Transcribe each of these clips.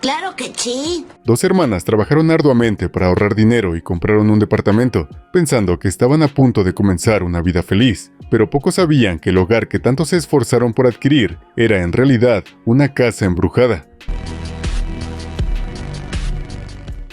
Claro que sí. Dos hermanas trabajaron arduamente para ahorrar dinero y compraron un departamento, pensando que estaban a punto de comenzar una vida feliz. Pero pocos sabían que el hogar que tanto se esforzaron por adquirir era en realidad una casa embrujada.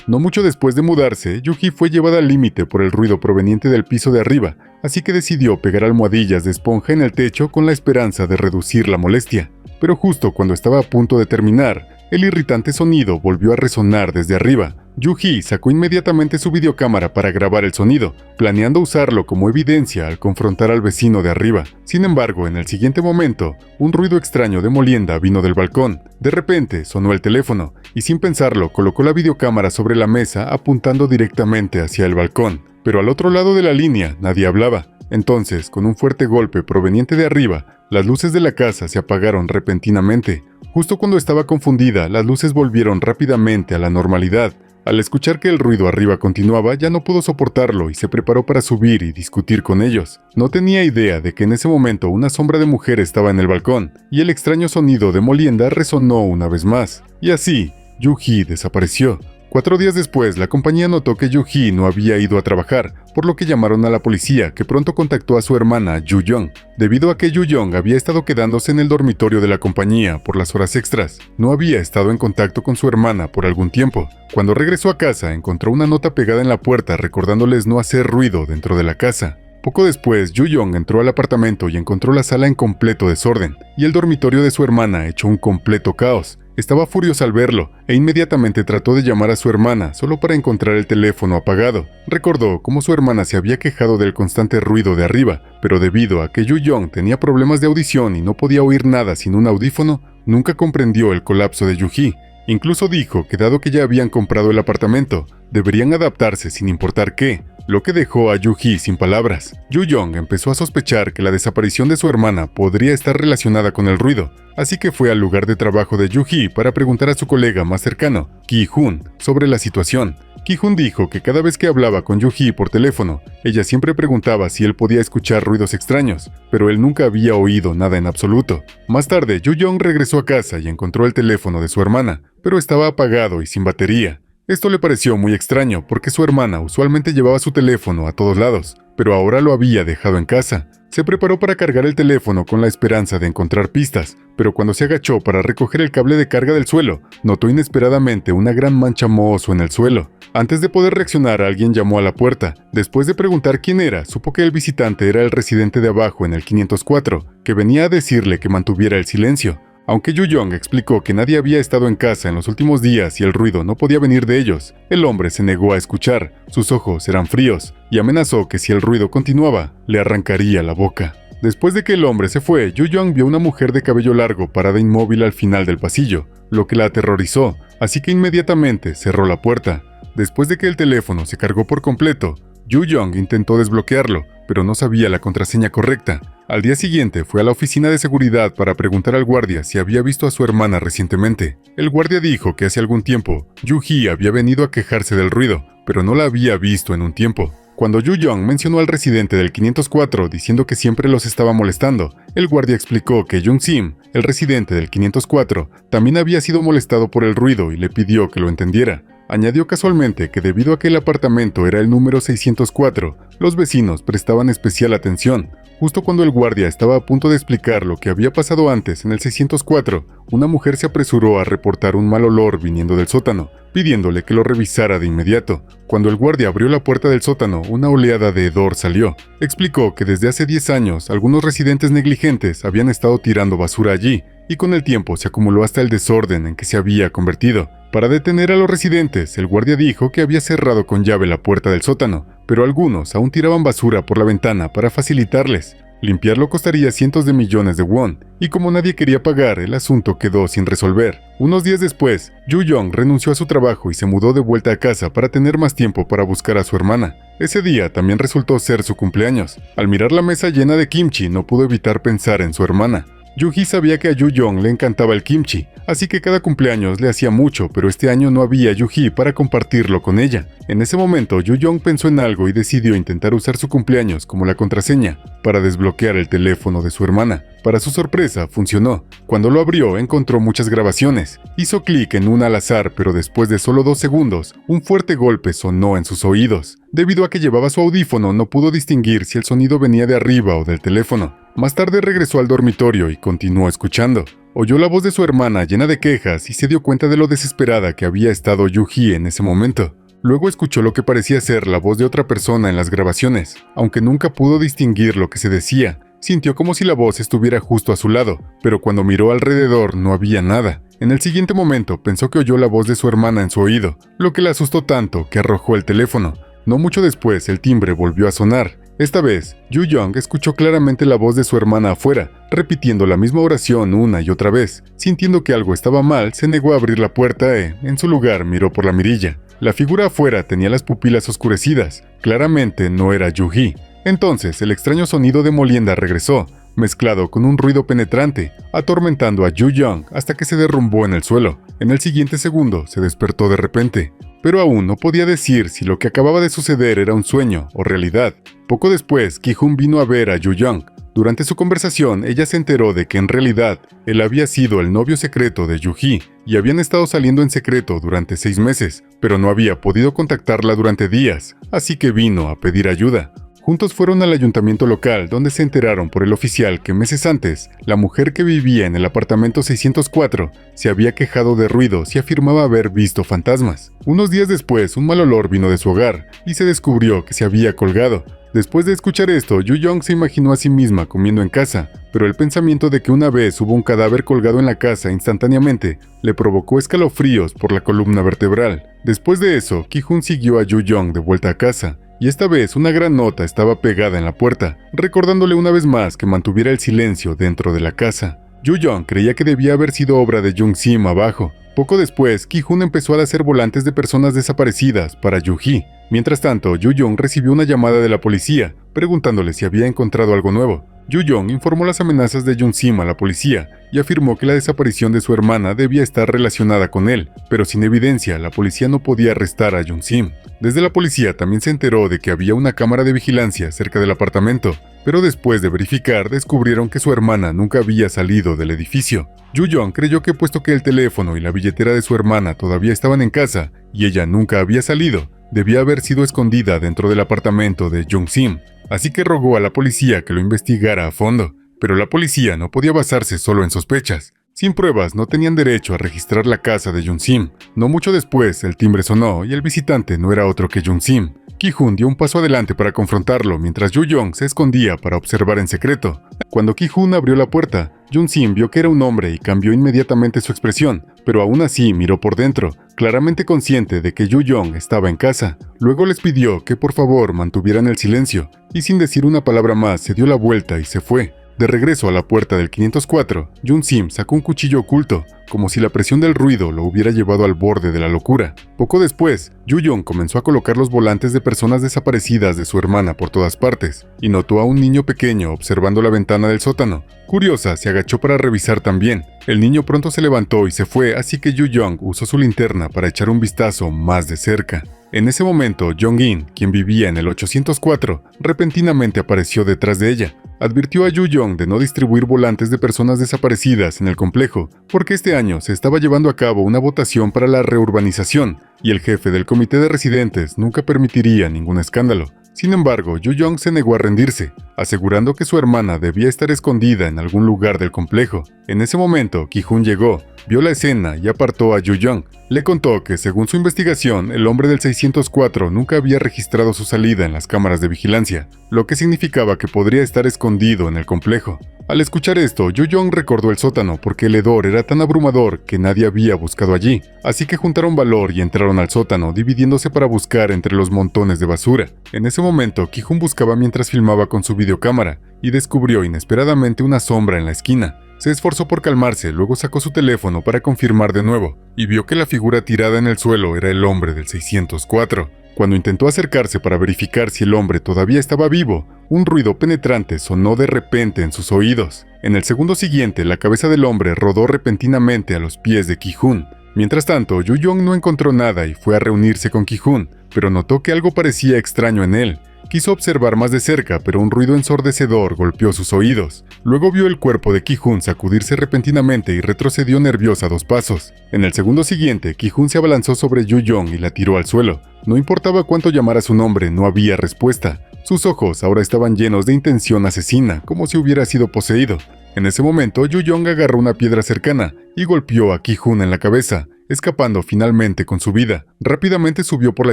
No mucho después de mudarse, Yuji fue llevada al límite por el ruido proveniente del piso de arriba, así que decidió pegar almohadillas de esponja en el techo con la esperanza de reducir la molestia. Pero justo cuando estaba a punto de terminar, el irritante sonido volvió a resonar desde arriba. Yuji sacó inmediatamente su videocámara para grabar el sonido, planeando usarlo como evidencia al confrontar al vecino de arriba. Sin embargo, en el siguiente momento, un ruido extraño de molienda vino del balcón. De repente, sonó el teléfono, y sin pensarlo, colocó la videocámara sobre la mesa apuntando directamente hacia el balcón. Pero al otro lado de la línea, nadie hablaba. Entonces, con un fuerte golpe proveniente de arriba, las luces de la casa se apagaron repentinamente. Justo cuando estaba confundida, las luces volvieron rápidamente a la normalidad. Al escuchar que el ruido arriba continuaba, ya no pudo soportarlo y se preparó para subir y discutir con ellos. No tenía idea de que en ese momento una sombra de mujer estaba en el balcón, y el extraño sonido de molienda resonó una vez más. Y así, Yuji desapareció. 4 días después, la compañía notó que Yuji no había ido a trabajar, por lo que llamaron a la policía, que pronto contactó a su hermana, Yu-Young. Debido a que Yu-Young había estado quedándose en el dormitorio de la compañía por las horas extras, no había estado en contacto con su hermana por algún tiempo. Cuando regresó a casa, encontró una nota pegada en la puerta recordándoles no hacer ruido dentro de la casa. Poco después, Yu-Young entró al apartamento y encontró la sala en completo desorden, y el dormitorio de su hermana hecho un completo caos. Estaba furiosa al verlo, e inmediatamente trató de llamar a su hermana solo para encontrar el teléfono apagado. Recordó cómo su hermana se había quejado del constante ruido de arriba, pero debido a que Yu-Young tenía problemas de audición y no podía oír nada sin un audífono, nunca comprendió el colapso de Yuji. Incluso dijo que dado que ya habían comprado el apartamento, deberían adaptarse sin importar qué, lo que dejó a Yuji sin palabras. Yu-Young empezó a sospechar que la desaparición de su hermana podría estar relacionada con el ruido, así que fue al lugar de trabajo de Yuji para preguntar a su colega más cercano, Ki-Hun, sobre la situación. Ki-Hun dijo que cada vez que hablaba con Yuji por teléfono, ella siempre preguntaba si él podía escuchar ruidos extraños, pero él nunca había oído nada en absoluto. Más tarde, Yu-Young regresó a casa y encontró el teléfono de su hermana, pero estaba apagado y sin batería. Esto le pareció muy extraño porque su hermana usualmente llevaba su teléfono a todos lados, pero ahora lo había dejado en casa. Se preparó para cargar el teléfono con la esperanza de encontrar pistas, pero cuando se agachó para recoger el cable de carga del suelo, notó inesperadamente una gran mancha mohoso en el suelo. Antes de poder reaccionar, alguien llamó a la puerta. Después de preguntar quién era, supo que el visitante era el residente de abajo en el 504, que venía a decirle que mantuviera el silencio. Aunque Yu-Young explicó que nadie había estado en casa en los últimos días y el ruido no podía venir de ellos, el hombre se negó a escuchar, sus ojos eran fríos, y amenazó que si el ruido continuaba, le arrancaría la boca. Después de que el hombre se fue, Yu-Young vio una mujer de cabello largo parada inmóvil al final del pasillo, lo que la aterrorizó, así que inmediatamente cerró la puerta. Después de que el teléfono se cargó por completo, Yu-Young intentó desbloquearlo, pero no sabía la contraseña correcta. Al día siguiente fue a la oficina de seguridad para preguntar al guardia si había visto a su hermana recientemente. El guardia dijo que hace algún tiempo, Yuji había venido a quejarse del ruido, pero no la había visto en un tiempo. Cuando Yu-Young mencionó al residente del 504 diciendo que siempre los estaba molestando, el guardia explicó que Jung-sim, el residente del 504, también había sido molestado por el ruido y le pidió que lo entendiera. Añadió casualmente que debido a que el apartamento era el número 604, los vecinos prestaban especial atención. Justo cuando el guardia estaba a punto de explicar lo que había pasado antes en el 604, una mujer se apresuró a reportar un mal olor viniendo del sótano, pidiéndole que lo revisara de inmediato. Cuando el guardia abrió la puerta del sótano, una oleada de hedor salió. Explicó que desde hace 10 años, algunos residentes negligentes habían estado tirando basura allí, y con el tiempo se acumuló hasta el desorden en que se había convertido. Para detener a los residentes, el guardia dijo que había cerrado con llave la puerta del sótano, pero algunos aún tiraban basura por la ventana para facilitarles. Limpiarlo costaría cientos de millones de won, y como nadie quería pagar, el asunto quedó sin resolver. Unos días después, Yu-Young renunció a su trabajo y se mudó de vuelta a casa para tener más tiempo para buscar a su hermana. Ese día también resultó ser su cumpleaños. Al mirar la mesa llena de kimchi, no pudo evitar pensar en su hermana. Yuji sabía que a Yu-Young le encantaba el kimchi, así que cada cumpleaños le hacía mucho, pero este año no había Yuhi para compartirlo con ella. En ese momento, Yu-Young pensó en algo y decidió intentar usar su cumpleaños como la contraseña para desbloquear el teléfono de su hermana. Para su sorpresa, funcionó. Cuando lo abrió, encontró muchas grabaciones. Hizo clic en una al azar, pero después de solo 2 segundos, un fuerte golpe sonó en sus oídos. Debido a que llevaba su audífono, no pudo distinguir si el sonido venía de arriba o del teléfono. Más tarde regresó al dormitorio y continuó escuchando. Oyó la voz de su hermana llena de quejas y se dio cuenta de lo desesperada que había estado Yuhi en ese momento. Luego escuchó lo que parecía ser la voz de otra persona en las grabaciones. Aunque nunca pudo distinguir lo que se decía, sintió como si la voz estuviera justo a su lado, pero cuando miró alrededor no había nada. En el siguiente momento pensó que oyó la voz de su hermana en su oído, lo que le asustó tanto que arrojó el teléfono. No mucho después, el timbre volvió a sonar. Esta vez, Yu-Young escuchó claramente la voz de su hermana afuera, repitiendo la misma oración una y otra vez. Sintiendo que algo estaba mal, se negó a abrir la puerta e, en su lugar, miró por la mirilla. La figura afuera tenía las pupilas oscurecidas. Claramente no era Yuhi. Entonces, el extraño sonido de molienda regresó, mezclado con un ruido penetrante, atormentando a Yu-Young hasta que se derrumbó en el suelo. En el siguiente segundo, se despertó de repente. Pero aún no podía decir si lo que acababa de suceder era un sueño o realidad. Poco después, Ki-Hun vino a ver a Yu-Young. Durante su conversación, ella se enteró de que en realidad, él había sido el novio secreto de Yuhi y habían estado saliendo en secreto durante 6 meses, pero no había podido contactarla durante días, así que vino a pedir ayuda. Juntos fueron al ayuntamiento local, donde se enteraron por el oficial que meses antes, la mujer que vivía en el apartamento 604 se había quejado de ruidos y afirmaba haber visto fantasmas. Unos días después, un mal olor vino de su hogar y se descubrió que se había colgado. Después de escuchar esto, Yu-Young se imaginó a sí misma comiendo en casa, pero el pensamiento de que una vez hubo un cadáver colgado en la casa instantáneamente le provocó escalofríos por la columna vertebral. Después de eso, Ki-Hun siguió a Yu-Young de vuelta a casa. Y esta vez una gran nota estaba pegada en la puerta, recordándole una vez más que mantuviera el silencio dentro de la casa. Yu-Young creía que debía haber sido obra de Jung-sim abajo. Poco después, Ki-Hun empezó a hacer volantes de personas desaparecidas para Yuhi. Mientras tanto, Yu-Young recibió una llamada de la policía, preguntándole si había encontrado algo nuevo. Yu-Young informó las amenazas de Jung-sim a la policía y afirmó que la desaparición de su hermana debía estar relacionada con él, pero sin evidencia, la policía no podía arrestar a Jung-sim. Desde la policía también se enteró de que había una cámara de vigilancia cerca del apartamento, pero después de verificar descubrieron que su hermana nunca había salido del edificio. Yu-Young creyó que puesto que el teléfono y la billetera de su hermana todavía estaban en casa y ella nunca había salido, debía haber sido escondida dentro del apartamento de Jung-sim, así que rogó a la policía que lo investigara a fondo. Pero la policía no podía basarse solo en sospechas. Sin pruebas, no tenían derecho a registrar la casa de Jung-sim. No mucho después, el timbre sonó y el visitante no era otro que Jung-sim. Ki-Hun dio un paso adelante para confrontarlo, mientras Yu-Young se escondía para observar en secreto. Cuando Ki-Hun abrió la puerta, Jung-sim vio que era un hombre y cambió inmediatamente su expresión, pero aún así miró por dentro, claramente consciente de que Yu-Young estaba en casa. Luego les pidió que por favor mantuvieran el silencio, y sin decir una palabra más se dio la vuelta y se fue. De regreso a la puerta del 504, Jung-sim sacó un cuchillo oculto, como si la presión del ruido lo hubiera llevado al borde de la locura. Poco después, Yu-Young comenzó a colocar los volantes de personas desaparecidas de su hermana por todas partes, y notó a un niño pequeño observando la ventana del sótano. Curiosa, se agachó para revisar también. El niño pronto se levantó y se fue, así que Yu-Young usó su linterna para echar un vistazo más de cerca. En ese momento, Jong-in, quien vivía en el 804, repentinamente apareció detrás de ella. Advirtió a Yu-Young de no distribuir volantes de personas desaparecidas en el complejo, porque este año se estaba llevando a cabo una votación para la reurbanización, y el jefe del comité de residentes nunca permitiría ningún escándalo. Sin embargo, Yu-Young se negó a rendirse, asegurando que su hermana debía estar escondida en algún lugar del complejo. En ese momento, Ki-Hun llegó, vio la escena y apartó a Yu-Young. Le contó que, según su investigación, el hombre del 604 nunca había registrado su salida en las cámaras de vigilancia, lo que significaba que podría estar escondido en el complejo. Al escuchar esto, Yu-Young recordó el sótano porque el hedor era tan abrumador que nadie había buscado allí, así que juntaron valor y entraron al sótano, dividiéndose para buscar entre los montones de basura. En ese momento, Ki-Hun buscaba mientras filmaba con su videocámara, y descubrió inesperadamente una sombra en la esquina. Se esforzó por calmarse, luego sacó su teléfono para confirmar de nuevo, y vio que la figura tirada en el suelo era el hombre del 604. Cuando intentó acercarse para verificar si el hombre todavía estaba vivo, un ruido penetrante sonó de repente en sus oídos. En el segundo siguiente, la cabeza del hombre rodó repentinamente a los pies de Ki-hoon. Mientras tanto, Yu-yong no encontró nada y fue a reunirse con Ki-hoon, pero notó que algo parecía extraño en él. Quiso observar más de cerca, pero un ruido ensordecedor golpeó sus oídos. Luego vio el cuerpo de Ki-hoon sacudirse repentinamente y retrocedió nerviosa 2 pasos. En el segundo siguiente, Ki-hoon se abalanzó sobre Yu-yong y la tiró al suelo. No importaba cuánto llamara su nombre, no había respuesta. Sus ojos ahora estaban llenos de intención asesina, como si hubiera sido poseído. En ese momento, Yu-yong agarró una piedra cercana y golpeó a Ki-hoon en la cabeza, escapando finalmente con su vida. Rápidamente subió por la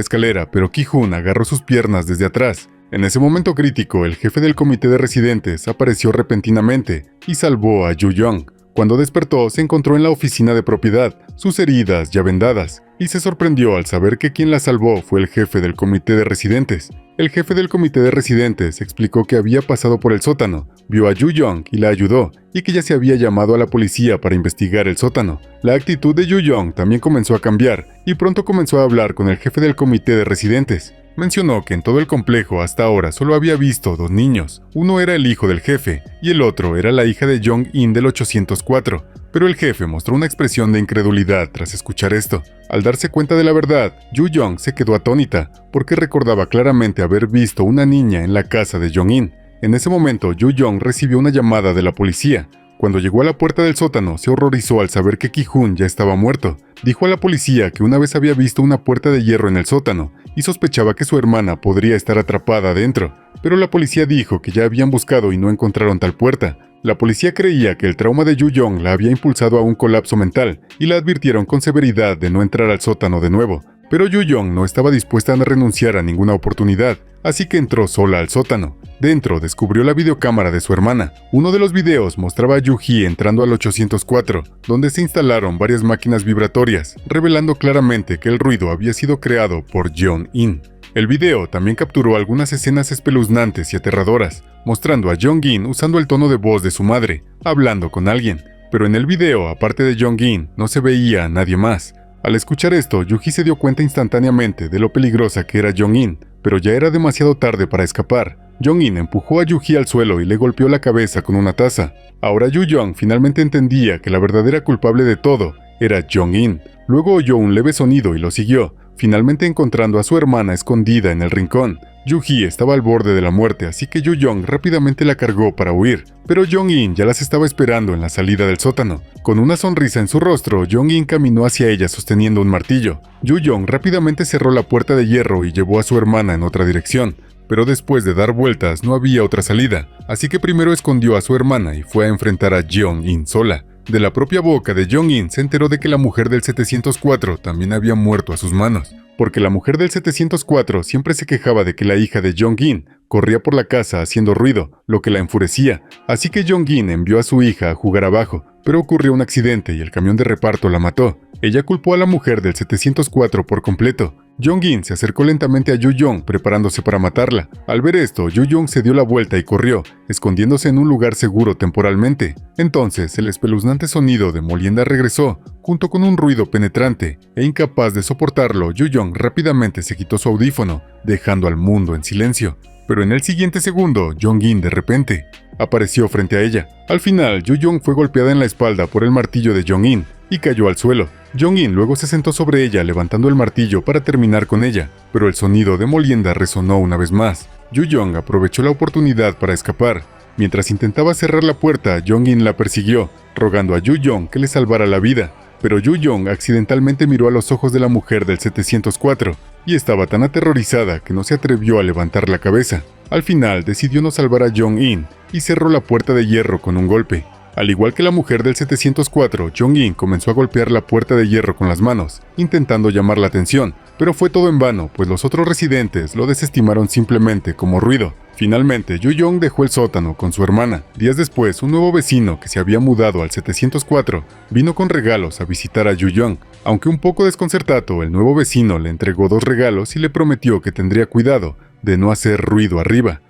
escalera, pero Ki-hoon agarró sus piernas desde atrás. En ese momento crítico, el jefe del comité de residentes apareció repentinamente y salvó a Yu-yong. Cuando despertó, se encontró en la oficina de propiedad, sus heridas ya vendadas, y se sorprendió al saber que quien la salvó fue el jefe del comité de residentes. El jefe del comité de residentes explicó que había pasado por el sótano, vio a Yu-yong y la ayudó, y que ya se había llamado a la policía para investigar el sótano. La actitud de Yu-yong también comenzó a cambiar, y pronto comenzó a hablar con el jefe del comité de residentes. Mencionó que en todo el complejo hasta ahora solo había visto 2 niños. Uno era el hijo del jefe, y el otro era la hija de Jong-in del 804. Pero el jefe mostró una expresión de incredulidad tras escuchar esto. Al darse cuenta de la verdad, Yu-yong se quedó atónita, porque recordaba claramente haber visto una niña en la casa de Jong-in. En ese momento, Yu-yong recibió una llamada de la policía. Cuando llegó a la puerta del sótano, se horrorizó al saber que Ki-hoon ya estaba muerto. Dijo a la policía que una vez había visto una puerta de hierro en el sótano y sospechaba que su hermana podría estar atrapada adentro, pero la policía dijo que ya habían buscado y no encontraron tal puerta. La policía creía que el trauma de Yu-yong la había impulsado a un colapso mental y la advirtieron con severidad de no entrar al sótano de nuevo. Pero Yu-yong no estaba dispuesta a renunciar a ninguna oportunidad, así que entró sola al sótano. Dentro descubrió la videocámara de su hermana. Uno de los videos mostraba a Yu-hee entrando al 804, donde se instalaron varias máquinas vibratorias, revelando claramente que el ruido había sido creado por Jong-in. El video también capturó algunas escenas espeluznantes y aterradoras, mostrando a Jong-in usando el tono de voz de su madre, hablando con alguien. Pero en el video, aparte de Jong-in, no se veía a nadie más. Al escuchar esto, Yu-hee se dio cuenta instantáneamente de lo peligrosa que era Jong-in, pero ya era demasiado tarde para escapar. Jong-in empujó a Yu-hee al suelo y le golpeó la cabeza con una taza. Ahora Yu-yong finalmente entendía que la verdadera culpable de todo era Jong-in. Luego oyó un leve sonido y lo siguió, finalmente encontrando a su hermana escondida en el rincón. Yu-hee estaba al borde de la muerte, así que Yu-yong rápidamente la cargó para huir, pero Jong-in ya las estaba esperando en la salida del sótano. Con una sonrisa en su rostro, Jong-in caminó hacia ella sosteniendo un martillo. Yu-yong rápidamente cerró la puerta de hierro y llevó a su hermana en otra dirección, pero después de dar vueltas no había otra salida, así que primero escondió a su hermana y fue a enfrentar a Jong-in sola. De la propia boca de Jong-in se enteró de que la mujer del 704 también había muerto a sus manos, porque la mujer del 704 siempre se quejaba de que la hija de Jong-in corría por la casa haciendo ruido, lo que la enfurecía, así que Jong-in envió a su hija a jugar abajo, pero ocurrió un accidente y el camión de reparto la mató. Ella culpó a la mujer del 704 por completo. Jong-in se acercó lentamente a Yu-yong preparándose para matarla. Al ver esto, Yu-yong se dio la vuelta y corrió, escondiéndose en un lugar seguro temporalmente. Entonces, el espeluznante sonido de molienda regresó, junto con un ruido penetrante, e incapaz de soportarlo, Yu-yong rápidamente se quitó su audífono, dejando al mundo en silencio. Pero en el siguiente segundo, Jong-in de repente apareció frente a ella. Al final, Yu-yong fue golpeada en la espalda por el martillo de Jong-in y cayó al suelo. Jong-in luego se sentó sobre ella levantando el martillo para terminar con ella, pero el sonido de molienda resonó una vez más. Yu-yong aprovechó la oportunidad para escapar. Mientras intentaba cerrar la puerta, Jong-in la persiguió, rogando a Yu-yong que le salvara la vida. Pero Yu-yong accidentalmente miró a los ojos de la mujer del 704 y estaba tan aterrorizada que no se atrevió a levantar la cabeza. Al final decidió no salvar a Jong-in y cerró la puerta de hierro con un golpe. Al igual que la mujer del 704, Jong-in comenzó a golpear la puerta de hierro con las manos, intentando llamar la atención, pero fue todo en vano, pues los otros residentes lo desestimaron simplemente como ruido. Finalmente, Yu-yong dejó el sótano con su hermana. Días después, un nuevo vecino que se había mudado al 704 vino con regalos a visitar a Yu-yong. Aunque un poco desconcertado, el nuevo vecino le entregó 2 regalos y le prometió que tendría cuidado de no hacer ruido arriba.